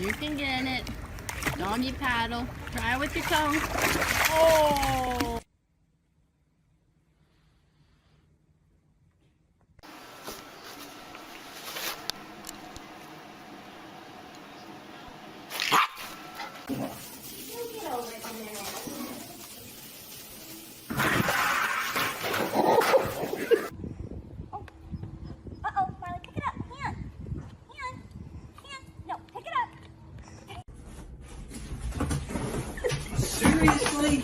You can get it. Doggy paddle. Try it with your tongue. Oh! Seriously?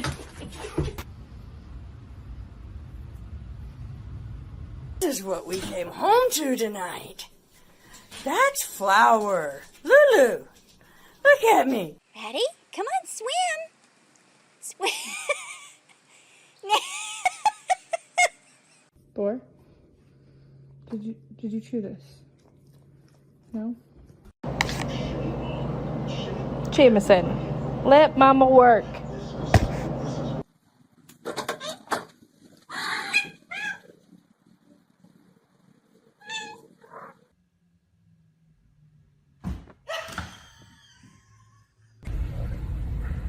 This is what we came home to tonight. That's Flower. Lulu, look at me. Ready? Come on, swim. Swim. Boar, did you chew this? No? Jameson, let Mama work.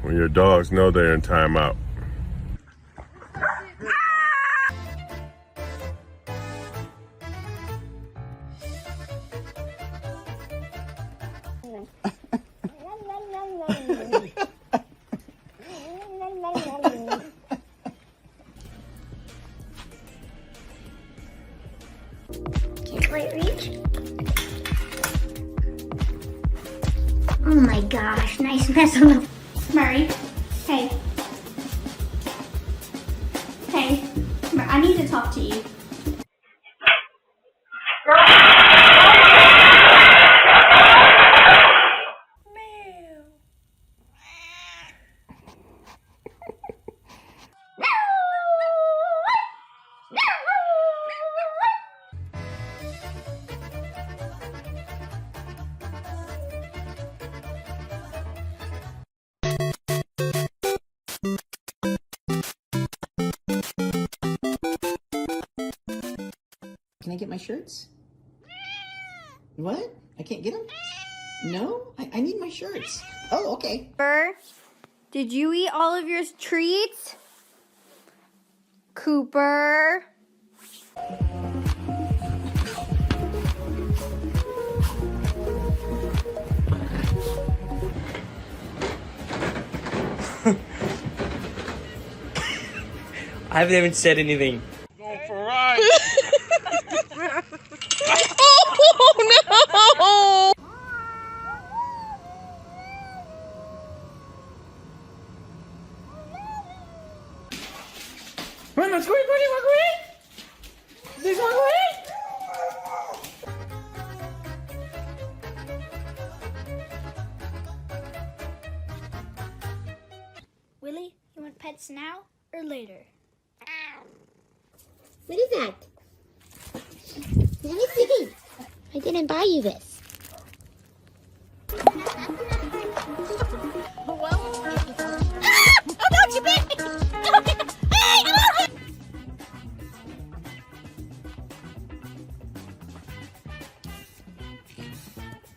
When your dogs know they're in timeout. Can't quite reach. Oh my gosh, nice mess on the... Murray, hey. Hey, I need to talk to you. Can I get my shirts? What? I can't get them? No? I need my shirts. Oh, okay. Cooper, did you eat all of your treats? Cooper. I haven't even said anything. Going for a ride. Oh no! Run, let's go, This one, Willie, you want pets now or later? What is that? Let me see. I didn't buy you this. Oh no, she bit me!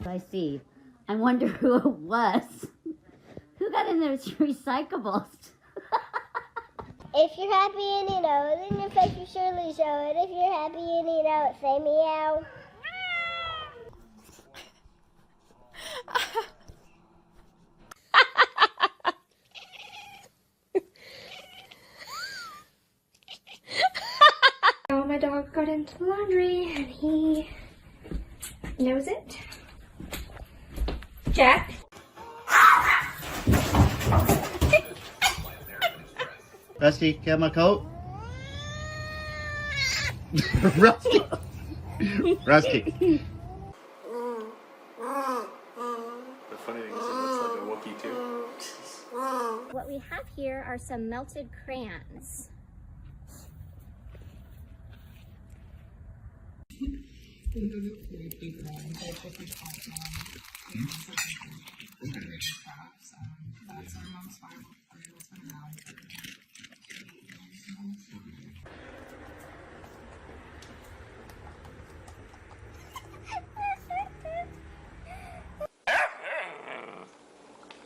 I see. I wonder who it was. Who got in those recyclables? If you're happy and you know it, then your face will surely show it. If you're happy and you know it, say meow. Oh, my dog got into the laundry and he knows it. Jack. Rusty, get my coat. Rusty. Rusty. The funny thing is it looks like a Wookiee too. What we have here are some melted crayons.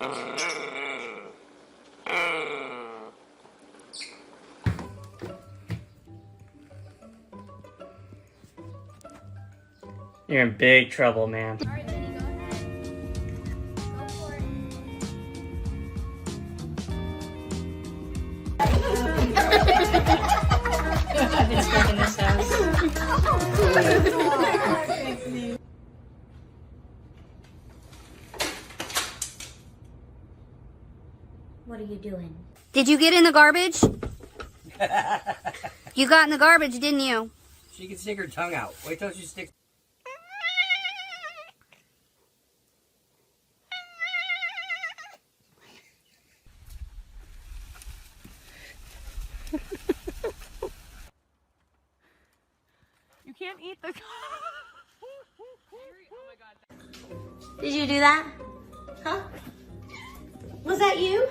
You're in big trouble, man. Alright, Vinny, go ahead. Go for it. I've been stuck in this house. What are you doing? Did you get in the garbage? You got in the garbage, didn't you? She can stick her tongue out. Wait till she sticks. You can't eat the. Did you do that? Huh? Was that you?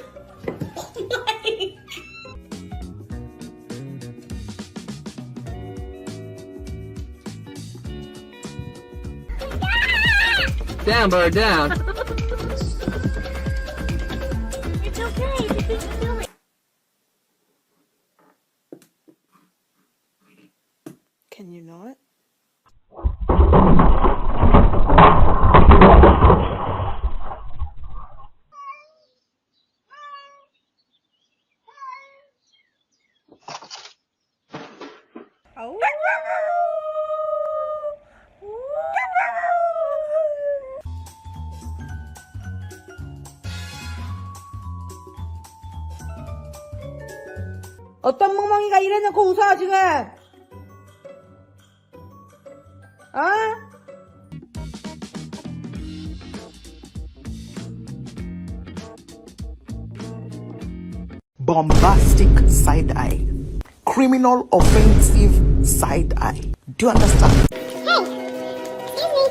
Down, bird, down. It's okay. You can do it. Can you not? Oh. 어떤 멍멍이가 이래놓고 웃어 지금? 어? Bombastic side eye. Criminal offensive side eye. Do you understand? Hey, excuse me.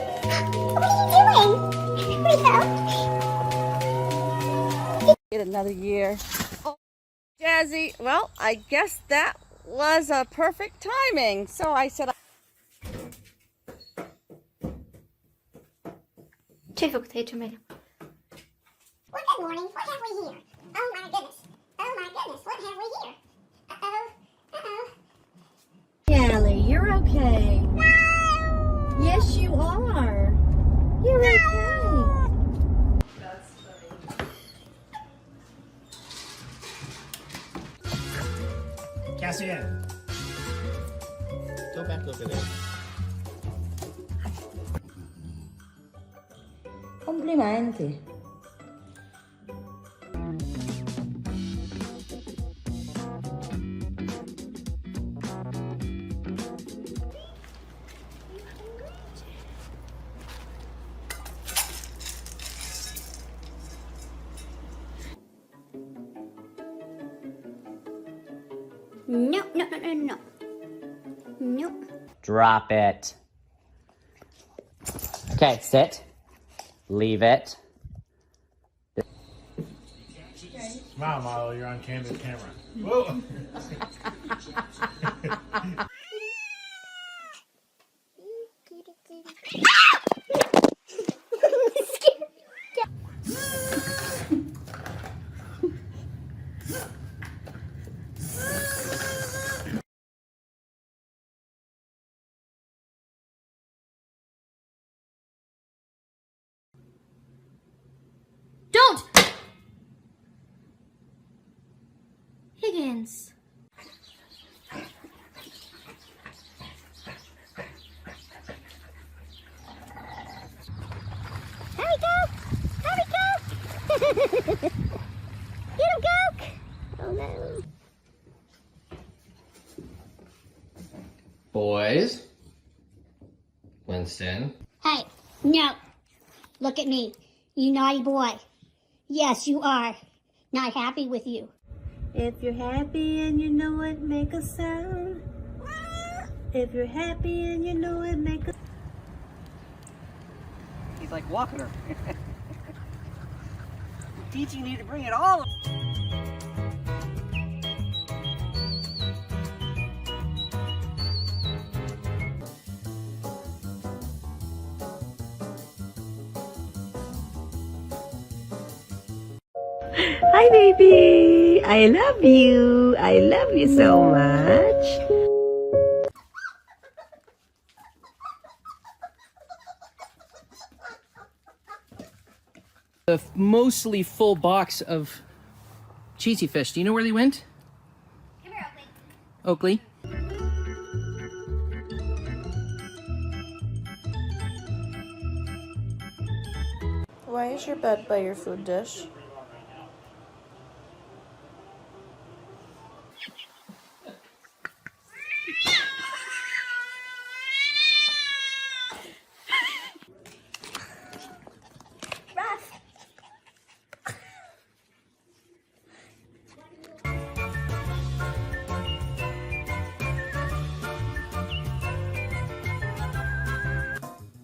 What are you doing? Rico. Get another year. Oh, Jazzy, well, I guess that was a perfect timing. So I said, Chico potato tomato. Well, good morning. What have we here? Oh my goodness. Oh my goodness. What have we here? Uh-oh. Uh-oh. Allie, you're okay. No! Yes, you are. You're okay. Cassian. Go back over there. Complimenti. No, no, no, no, no. No. Drop it. Okay, sit. Leave it. Smile, model. You're on candid camera. Whoa. Don't! Higgins. Hurry, go! Hurry, go! Get him, go! Oh, no. Boys. Winston. Hey, no. Look at me. You naughty boy. Yes, you are. Not happy with you. If you're happy and you know it, make a sound. If you're happy and you know it, make a... He's like walking her. Teaching you to bring it all. Hi, baby. I love you. I love you so much. A mostly full box of cheesy fish. Do you know where they went? Come here, Oakley. Oakley? Why is your bed by your food dish?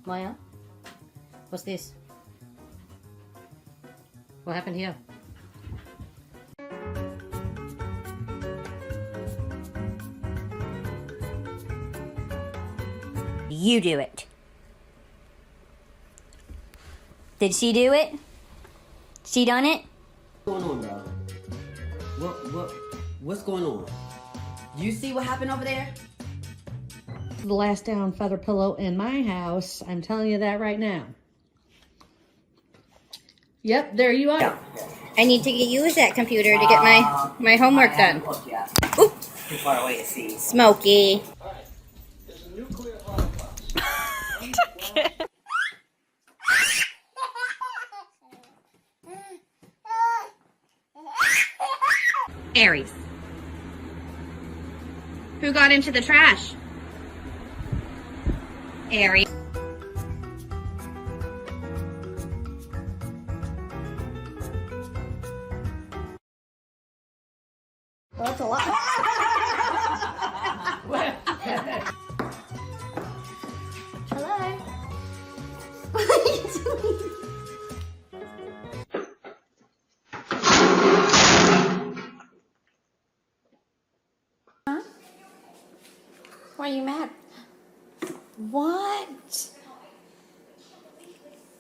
Maya? What's this? What happened here? You do it. Did she do it? She done it? What's going on, bro? What's going on? Do you see what happened over there? The last down feather pillow in my house. I'm telling you that right now. Yep, there you are. I need to use that computer to get my homework done. Oop. Too far away to see. Smokey. Aries. Who got into the trash? Aries. Well, that's a lot. Hello. What are you doing? Huh? Why are you mad? What?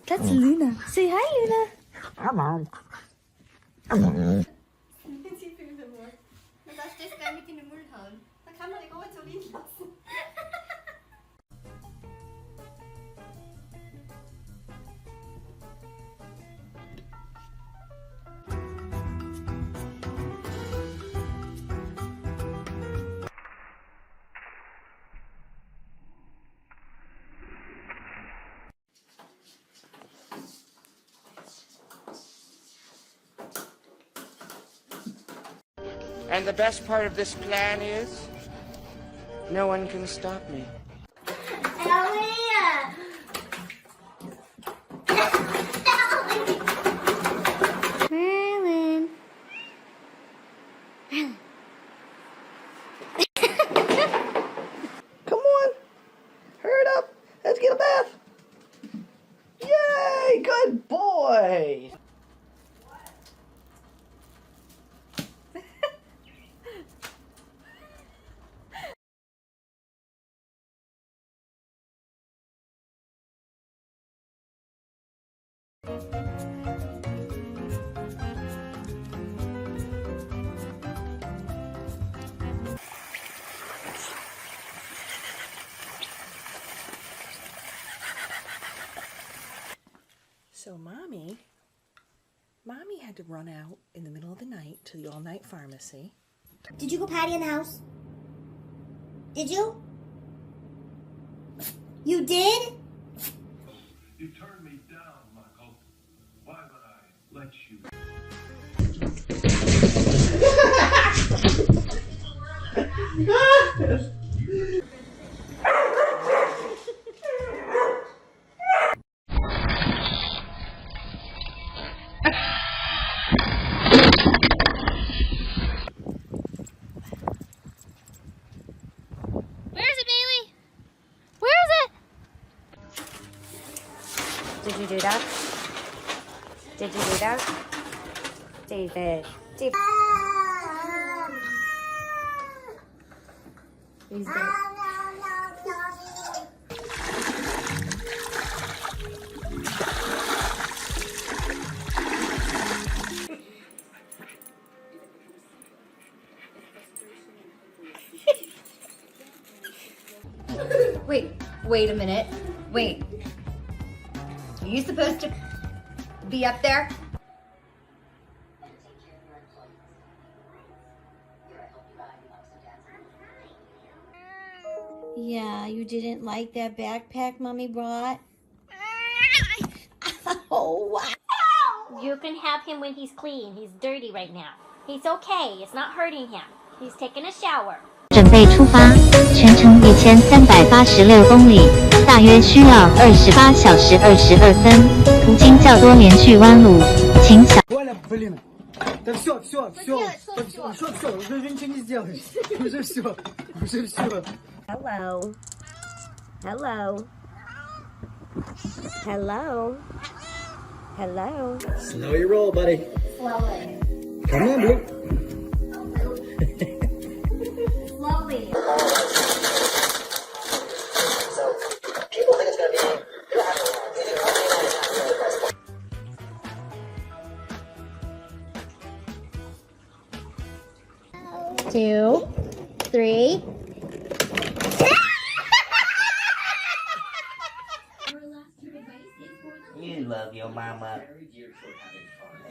That's Luna. Say hi, Luna. Hello. And the best part of this plan is, no one can stop me. Merlin. Come on. Hurry it up. Let's get a bath. Yay! Good boy. So Mommy had to run out in the middle of the night to the all-night pharmacy. Did you go potty in the house? Did you? You did? You turned me down, Michael. Why would I let you? Where is it, Bailey? Where is it? Did you do that? Did you do that? David. David. He's dead. Wait a minute. Wait. Are you supposed to be up there? Yeah, you didn't like that backpack Mommy brought? Oh, wow. You can have him when he's clean. He's dirty right now. He's okay. It's not hurting him. He's taking a shower. 准备出发，全程1386公里，大约需要28小时22分，途经较多连续弯路，请小。 Да все, все, все, все, уже ничего не сделаешь. Уже все, уже все. Hello. Hello. Hello. Hello. Slow your roll, buddy. Slowly. Come on, Blue. Slowly. People think it's gonna be. 2, 3. You love your mama.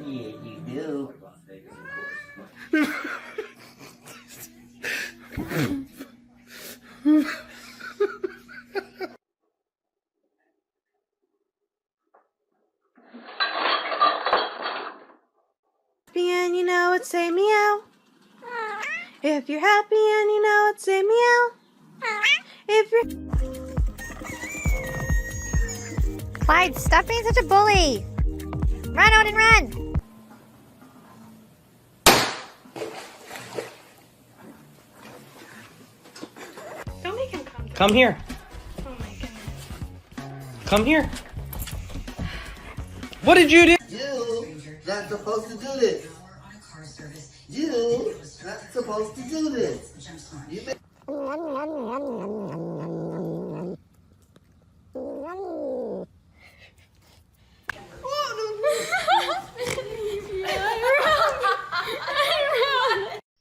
Yeah, you do. And you know it, say meow. If you're happy and you know it, say meow. If you're... Clyde, stop being such a bully. Run, Odin, run. Don't make him come. Come here. Oh my goodness. Come here. What did you do? You not supposed to do this. You not supposed to do this. You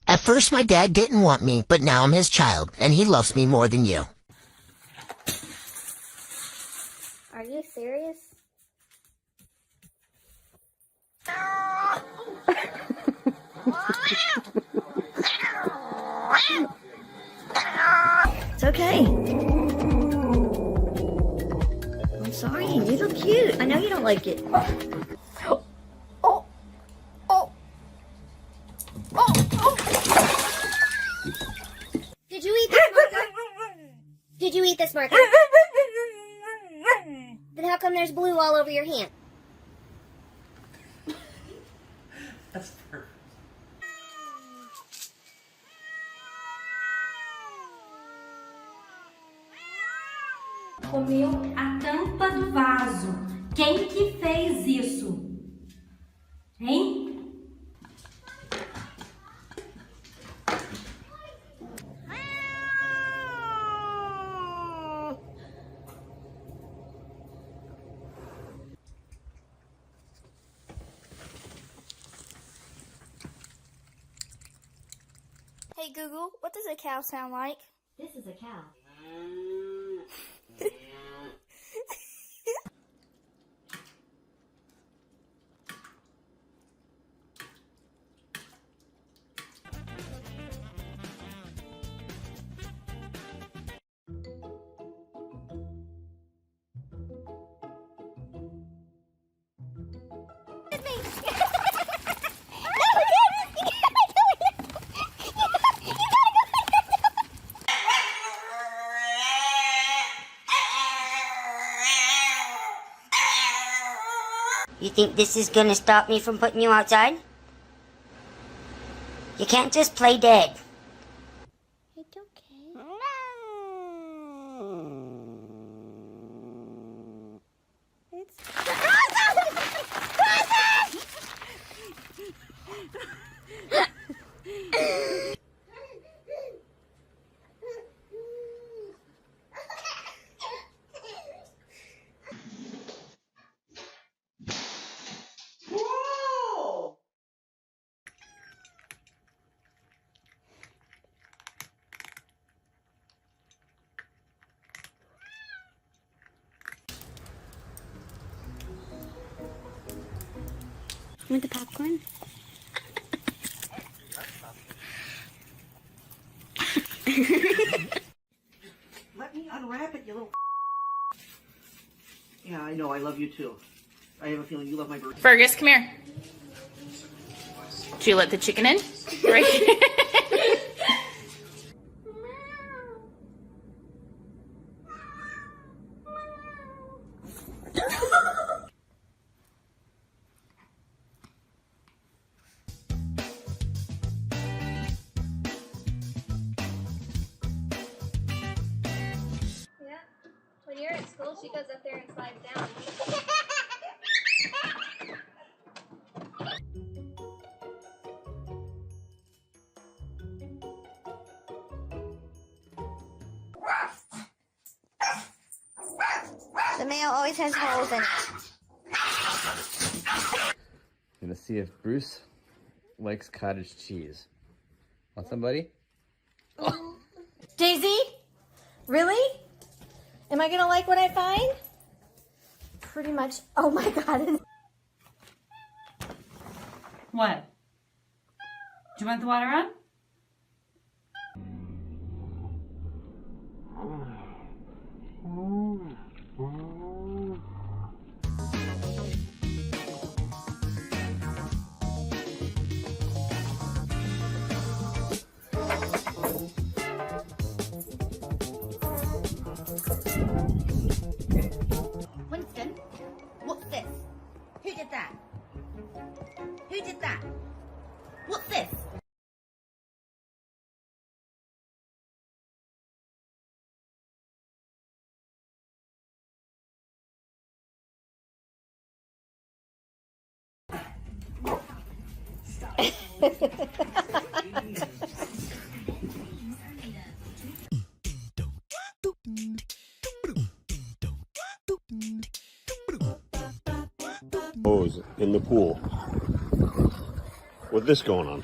At first, my dad didn't want me, but now I'm his child, and he loves me more than you. Are you serious? It's okay. I'm sorry. You look cute. I know you don't like it. Did you eat this marker? Did you eat this marker? Then how come there's blue all over your hand? That's perfect. Comeu a tampa do vaso. Quem que fez isso? Hein? Hey Google, what does a cow sound like? This is a cow. You think this is gonna stop me from putting you outside? You can't just play dead. It's okay. Want the popcorn? Let me unwrap it, you little. Yeah, I know. I love you too. I have a feeling you love my birthday. Fergus, come here. Did you let the chicken in? Right. When you're at school, she goes up there and slides down. The mail always has holes in it. Gonna see if Bruce likes cottage cheese. Want somebody? Daisy? Really? Am I gonna like what I find? Pretty much. Oh my god. What? Do you want the water on? Winston, what's this? Who did that? Who did that? What's this? Hose in the pool. With this going on.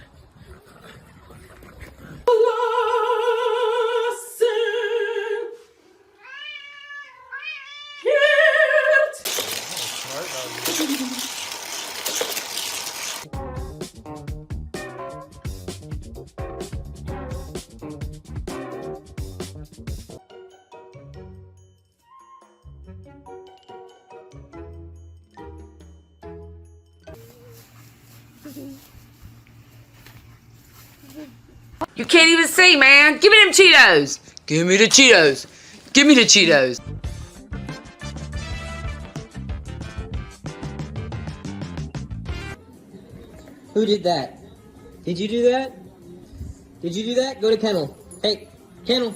You can't even see, man. Give me them Cheetos. Give me the Cheetos. Give me the Cheetos. Who did that? Did you do that? Did you do that? Go to kennel. Hey, kennel.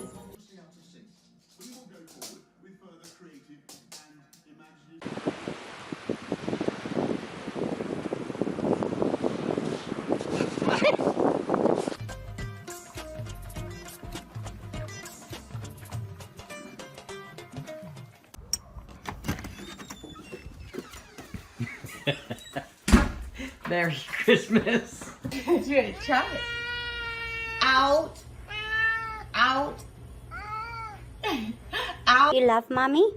Merry Christmas. You're gonna try it. Out. Out. Out. You love mommy?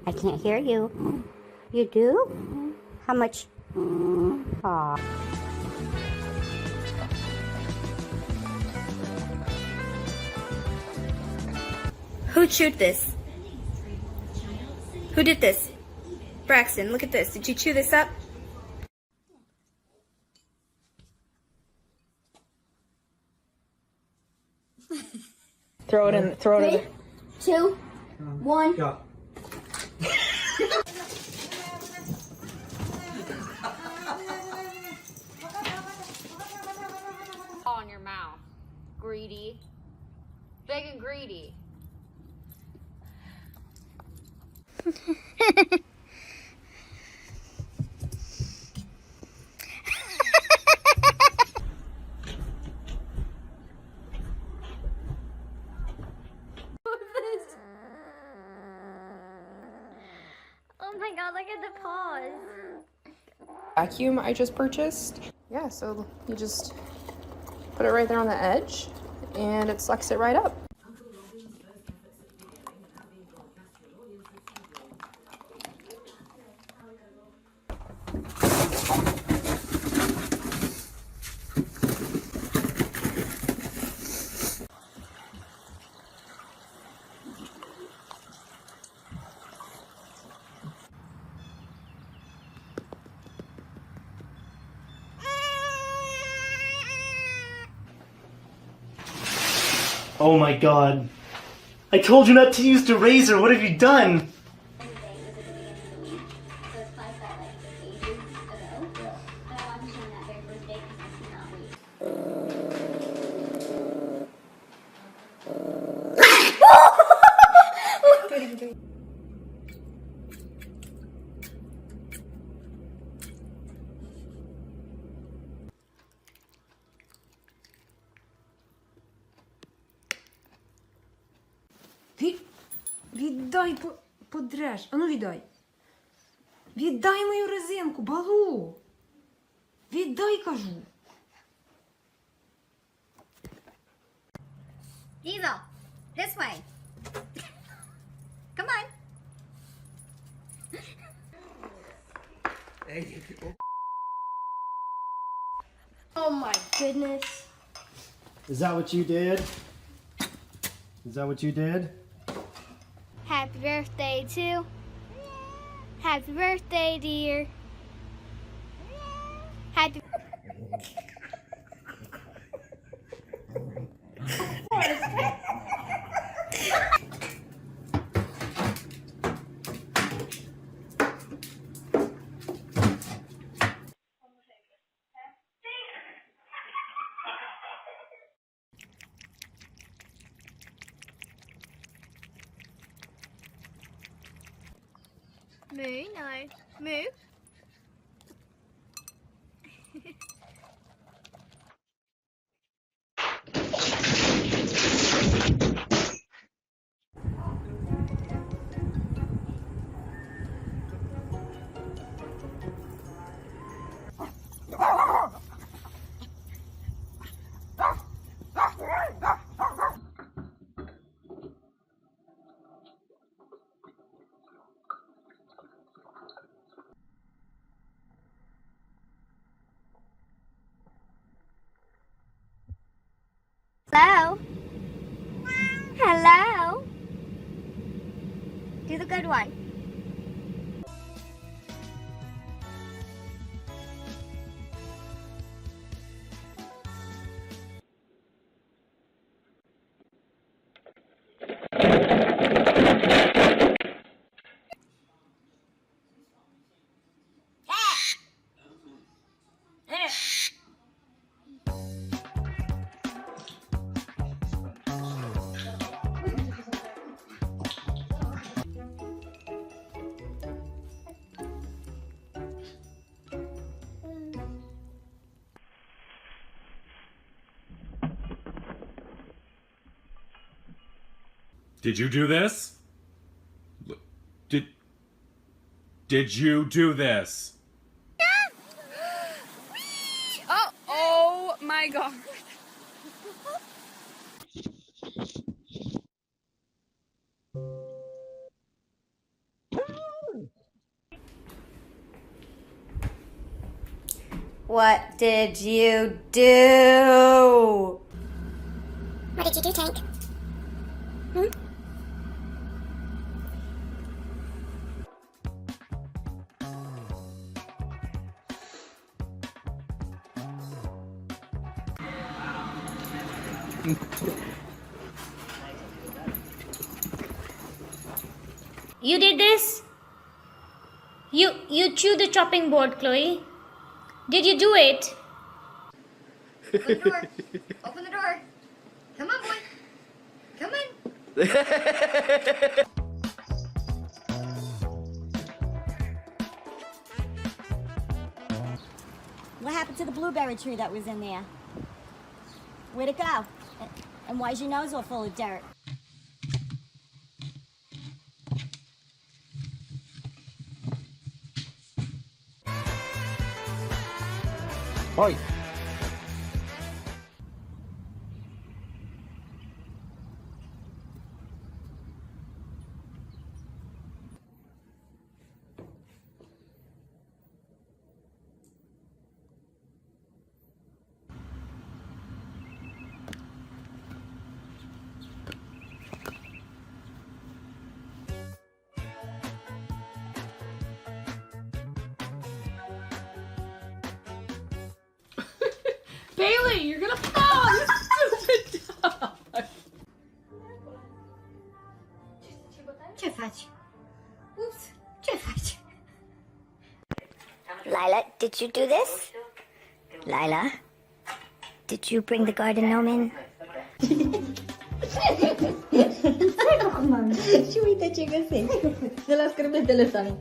I can't hear you. You do? How much? Aw. Who chewed this? Who did this? Braxton, look at this. Did you chew this up? Throw it in. Throw it in. 3, 2, 1. Go. On your mouth. Greedy. Big and greedy. Oh my god, look at the paws. Vacuum I just purchased. Yeah, so you just put it right there on the edge and it sucks it right up. Oh my god. I told you not to use the razor. What have you done? Віддай, подреш. Ану віддай. Віддай мою резинку, балу. Віддай, кажу. Diesel, this way. Come on. Oh my goodness. Is that what you did? Is that what you did? Happy birthday to. Happy birthday, dear. Happy. Moo, no. Moo. Hello. Hello. Do the good one. Did you do this? Did you do this? Oh my god. What did you do? What did you do, Tank? Hmm? You did this? You chewed the chopping board, Chloe. Did you do it? Open the door. Open the door. Come on, boy. Come on. What happened to the blueberry tree that was in there? Where'd it go? And why is your nose all full of dirt? Oi. Bailey, you're gonna fall! You stupid dog! Lila, did you do this? Lila, did you bring the garden gnome in? Ci uite ce găsești. De la scârbetele tale.